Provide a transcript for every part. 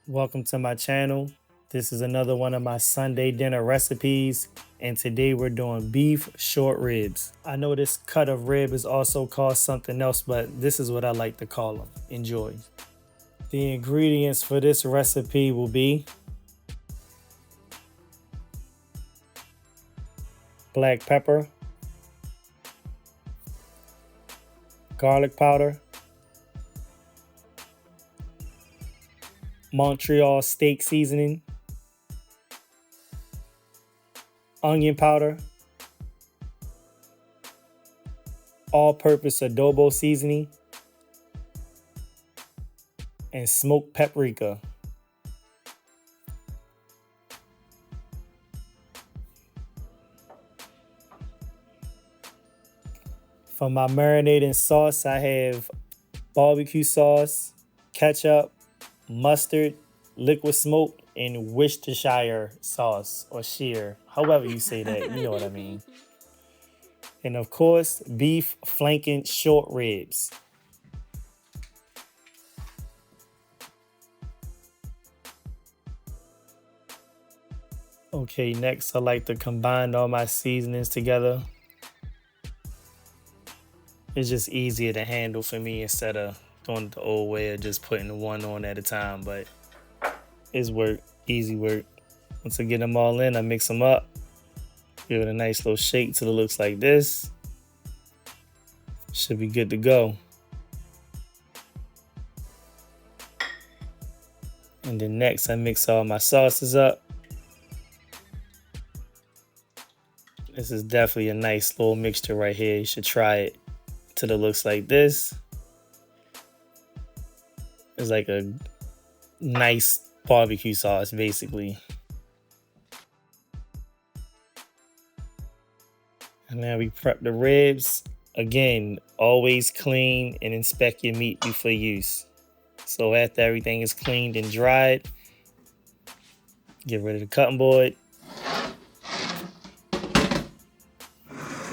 Welcome to my channel. This is another one of my Sunday dinner recipes, and today we're doing beef short ribs. I know this cut of rib is also called something else, but this is what I like to call them. Enjoy. The ingredients for this recipe will be black pepper, garlic powder, Montreal steak seasoning, onion powder, all-purpose adobo seasoning, and smoked paprika. For my marinating sauce, I have barbecue sauce, ketchup, mustard, liquid smoke, and Worcestershire sauce or sheer, however you say that, you know what I mean. And of course, beef flanking short ribs. Okay, next I like to combine all my seasonings together. It's just easier to handle for me instead of doing it the old way of just putting one on at a time, but it's work, easy work. Once I get them all in, I mix them up, give it a nice little shake till it looks like this. Should be good to go. And then next I mix all my sauces up. This is definitely a nice little mixture right here. You should try it till it looks like this. It's like a nice barbecue sauce, basically. And now we prep the ribs. Again, always clean and inspect your meat before use. So after everything is cleaned and dried, get rid of the cutting board.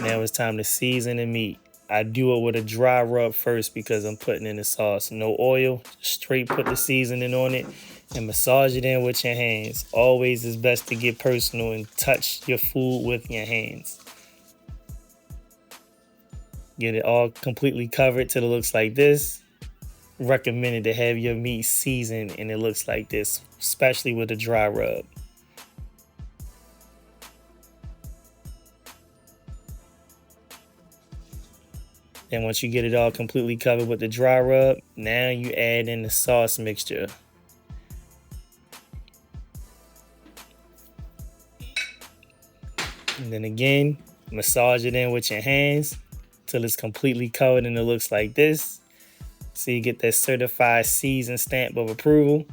Now it's time to season the meat. I do it with a dry rub first because I'm putting in the sauce. No oil, straight put the seasoning on it and massage it in with your hands. Always is best to get personal and touch your food with your hands. Get it all completely covered till it looks like this. Recommended to have your meat seasoned and it looks like this, especially with a dry rub. Then once you get it all completely covered with the dry rub, now you add in the sauce mixture. And then again, massage it in with your hands till it's completely covered and it looks like this. So you get that certified seasoned stamp of approval.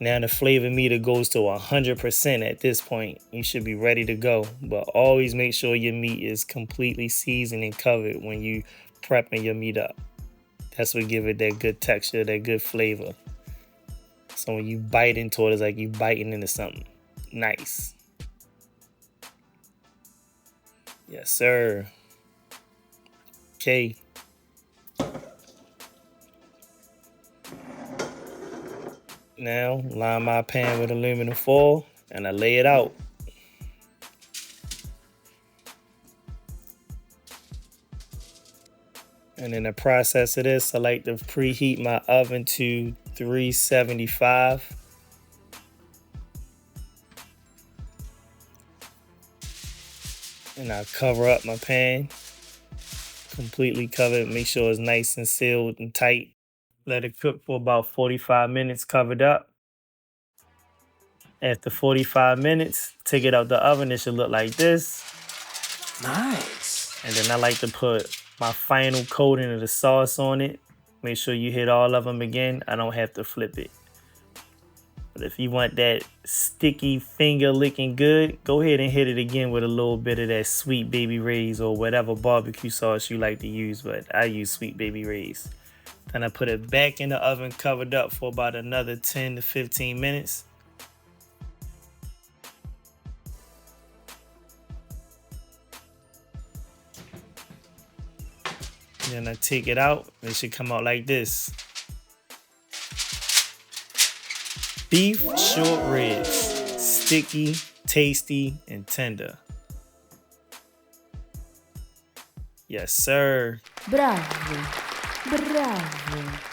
Now the flavor meter goes to 100% at this point. You should be ready to go. But always make sure your meat is completely seasoned and covered when you prepping your meat up. That's what give it that good texture, that good flavor. So when you bite into it, it's like you biting into something nice. Yes, sir. Okay. Now, line my pan with aluminum foil and I lay it out. And in the process of this, I like to preheat my oven to 375. And I cover up my pan, completely cover it, make sure it's nice and sealed and tight. Let it cook for about 45 minutes covered up. After 45 minutes, take it out the oven. It should look like this. Nice. And then I like to put my final coating of the sauce on it. Make sure you hit all of them again. I don't have to flip it. But if you want that sticky finger licking good, go ahead and hit it again with a little bit of that Sweet Baby Ray's or whatever barbecue sauce you like to use, but I use Sweet Baby Ray's. Then I put it back in the oven covered up for about another 10 to 15 minutes. Then I take it out. It should come out like this. Beef short ribs. Sticky, tasty, and tender. Yes, sir. Bravo, bravo.